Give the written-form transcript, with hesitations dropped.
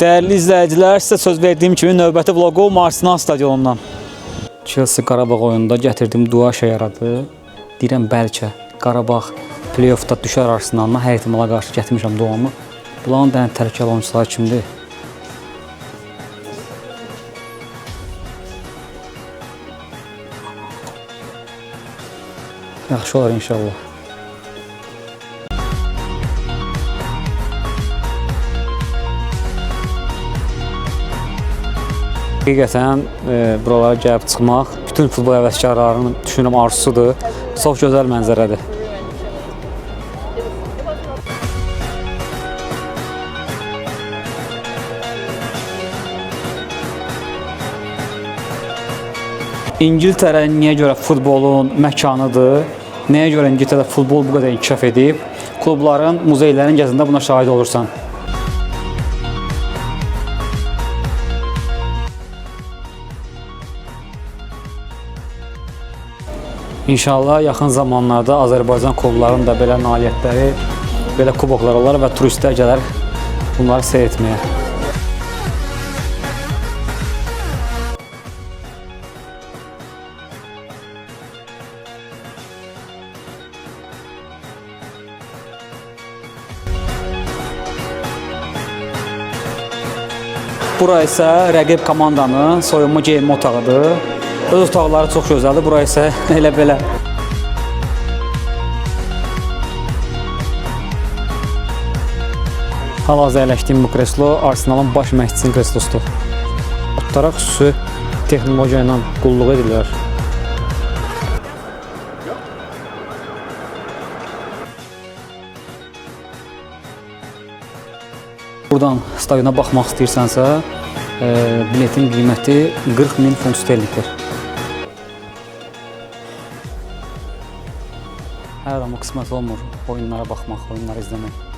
Değerli izləyicilər, sizə söz verdiyim kimi növbəti vloqum Arsenal stadionundan. Chelsea Qarabağ oyununda gətirdiyim dua işə yaradı. Deyirəm bəlkə Qarabağ play-offda düşər Arsenalına, hər ehtimala qarşı gətirmişəm duamı. Bunların dənə təhlükəli oyunçuları kimdir? Yaxşı olar inşallah. Həqiqətən buralara gəlib çıxmaq bütün futbol həvəskarlarının düşünürəm arzusudur. Çox gözəl mənzərədir. İngiltərə niyə görə futbolun məkanıdır? Nəyə görə İngiltərədə futbol bu qədər inkişaf edib? Klubların, muzeylərin gəzində buna şahid olursan. İnşallah yaxın zamanlarda Azərbaycan klublarının da belə nailiyyətləri, belə kuboklar olar və turistlər gələr bunları seyretməyə. Bura isə rəqib komandanın soyunma geyinmə otağıdır. Öz otaqları çox gözəldir, bura isə elə belə. Hal-hazırda əyləşdiyim bu kreslo Arsenalın baş məşqçisinin kreslosudur. Otlara xüsusi texnologiya ilə qulluq edirlər. Buradan stadiona baxmaq istəyirsənsə, biletin qiyməti 40.000 funt sterlinqdir. Hər adamı qismət olmur oyunlara baxmaq, oyunları izləmək.